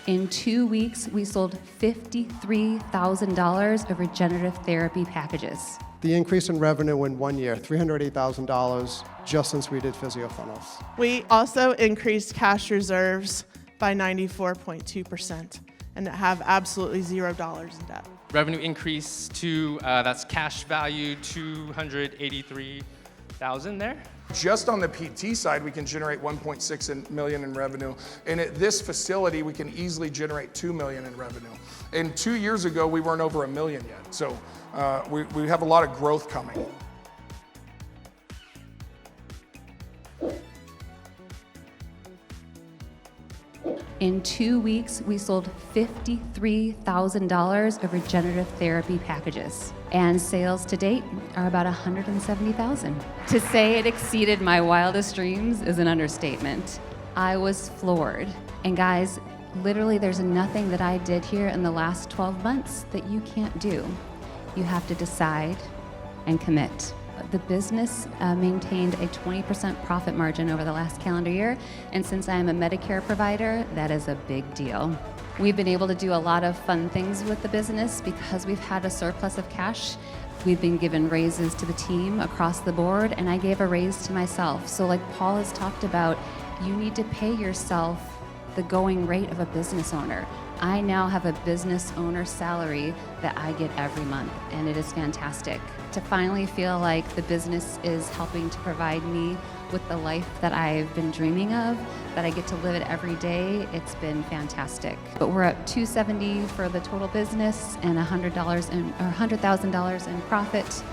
In 2 weeks, we sold $53,000 of regenerative therapy packages. The increase in revenue in 1 year, $308,000 just since we did PhysioFunnels. We also increased cash reserves by 94.2% and have absolutely $0 in debt. Revenue increase to, that's cash value, $283,000 there. Just on the PT side, we can generate 1.6 million in revenue. And at this facility, we can easily generate 2 million in revenue. And 2 years ago, we weren't over 1 million yet. So we have a lot of growth coming. In 2 weeks, we sold $53,000 of regenerative therapy packages. And sales to date are about $170,000. To say it exceeded my wildest dreams is an understatement. I was floored. And guys, literally there's nothing that I did here in the last 12 months that you can't do. You have to decide and commit. The business maintained a 20% profit margin over the last calendar year, and since I am a Medicare provider, that is a big deal. We've been able to do a lot of fun things with the business because we've had a surplus of cash. We've been given raises to the team across the board, and I gave a raise to myself. So like Paul has talked about, you need to pay yourself the going rate of a business owner. I now have a business owner salary that I get every month, and it is fantastic. To finally feel like the business is helping to provide me with the life that I've been dreaming of, that I get to live it every day, it's been fantastic. But we're at $270 for the total business and $100,000 in profit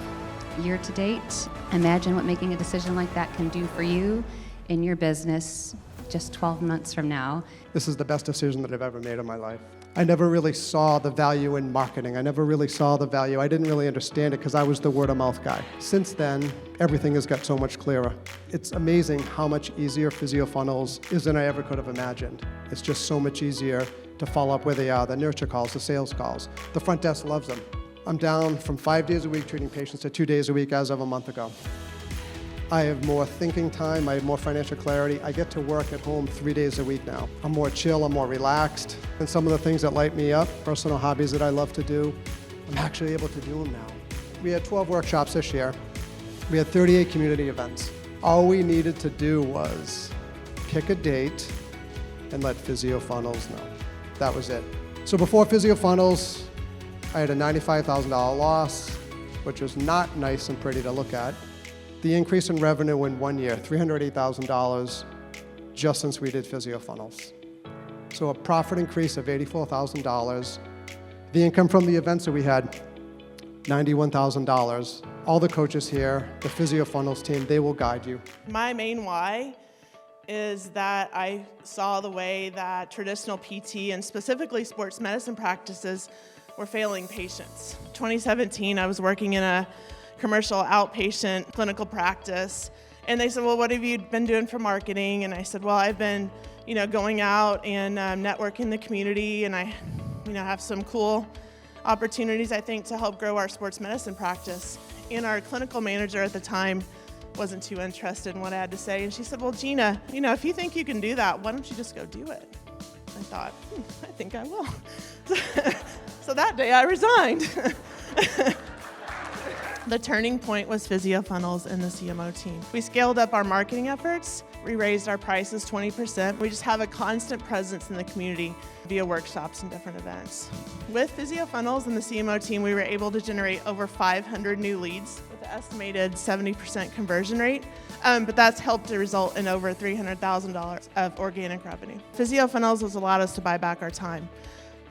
year to date. Imagine what making a decision like that can do for you in your business just 12 months from now. This is the best decision that I've ever made in my life. I never really saw the value in marketing. I never really saw the value. I didn't really understand it because I was the word of mouth guy. Since then, everything has got so much clearer. It's amazing how much easier PhysioFunnels is than I ever could have imagined. It's just so much easier to follow up where they are, the nurture calls, the sales calls. The front desk loves them. I'm down from 5 days a week treating patients to 2 days a week as of a month ago. I have more thinking time, I have more financial clarity. I get to work at home 3 days a week now. I'm more chill, I'm more relaxed. And some of the things that light me up, personal hobbies that I love to do, I'm actually able to do them now. We had 12 workshops this year. We had 38 community events. All we needed to do was pick a date and let PhysioFunnels know. That was it. So before PhysioFunnels, I had a $95,000 loss, which was not nice and pretty to look at. The increase in revenue in 1 year, $308,000 just since we did PhysioFunnels. So a profit increase of $84,000. The income from the events that we had, $91,000. All the coaches here, the PhysioFunnels team, they will guide you. My main why is that I saw the way that traditional PT and specifically sports medicine practices were failing patients. 2017, I was working in a commercial outpatient clinical practice. And they said, well, what have you been doing for marketing? And I said, well, I've been, going out and networking the community, and I, have some cool opportunities, I think, to help grow our sports medicine practice. And our clinical manager at the time wasn't too interested in what I had to say. And she said, well, Gina, if you think you can do that, why don't you just go do it? I thought, I think I will. So that day I resigned. The turning point was PhysioFunnels and the CMO team. We scaled up our marketing efforts. We raised our prices 20%. We just have a constant presence in the community via workshops and different events. With PhysioFunnels and the CMO team, we were able to generate over 500 new leads with an estimated 70% conversion rate. But that's helped to result in over $300,000 of organic revenue. PhysioFunnels has allowed us to buy back our time.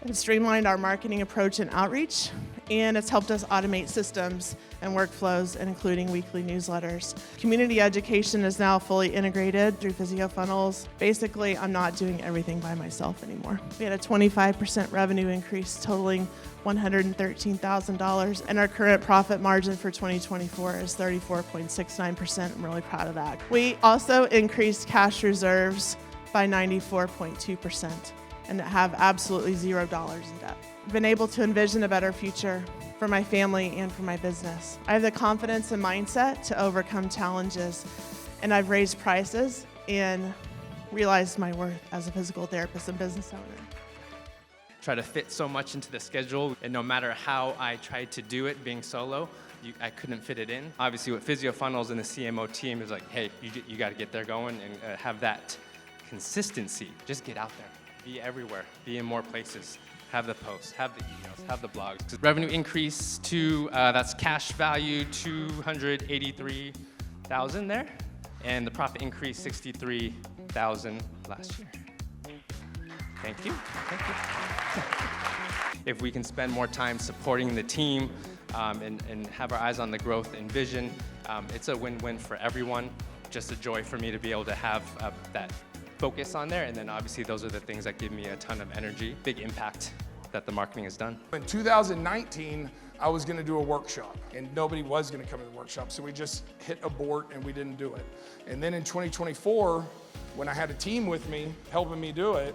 It's streamlined our marketing approach and outreach, and it's helped us automate systems and workflows, and including weekly newsletters. Community education is now fully integrated through PhysioFunnels. Basically, I'm not doing everything by myself anymore. We had a 25% revenue increase totaling $113,000, and our current profit margin for 2024 is 34.69%. I'm really proud of that. We also increased cash reserves by 94.2%. and have absolutely $0 in debt. I've been able to envision a better future for my family and for my business. I have the confidence and mindset to overcome challenges, and I've raised prices and realized my worth as a physical therapist and business owner. try to fit so much into the schedule, and no matter how I tried to do it being solo, I couldn't fit it in. Obviously with PhysioFunnels and the CMO team is like, hey, you got to get there going and have that consistency. Just get out there, be everywhere, be in more places, have the posts, have the emails, have the blogs. Revenue increase to, that's cash value, 283,000 there, and the profit increase 63,000 last year. Thank you. Thank you. If we can spend more time supporting the team and have our eyes on the growth and vision, it's a win-win for everyone. Just a joy for me to be able to have that focus on there, and then obviously those are the things that give me a ton of energy, big impact that the marketing has done. In 2019, I was going to do a workshop, and nobody was going to come to the workshop, so we just hit abort and we didn't do it. And then in 2024, when I had a team with me helping me do it,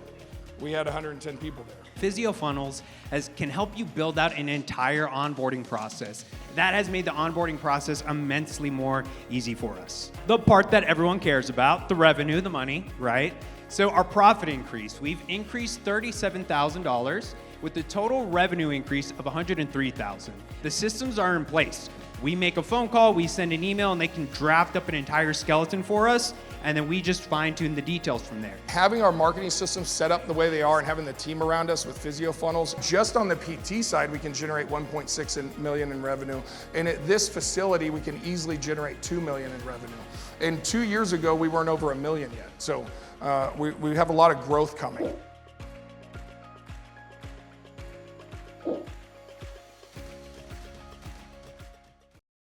we had 110 people there. PhysioFunnels can help you build out an entire onboarding process. That has made the onboarding process immensely more easy for us. The part that everyone cares about, the revenue, the money, right? So our profit increase, we've increased $37,000 with the total revenue increase of $103,000. The systems are in place. We make a phone call, we send an email, and they can draft up an entire skeleton for us, and then we just fine-tune the details from there. Having our marketing systems set up the way they are and having the team around us with PhysioFunnels, just on the PT side, we can generate 1.6 million in revenue. And at this facility, we can easily generate 2 million in revenue. And 2 years ago, we weren't over 1 million yet. So we have a lot of growth coming.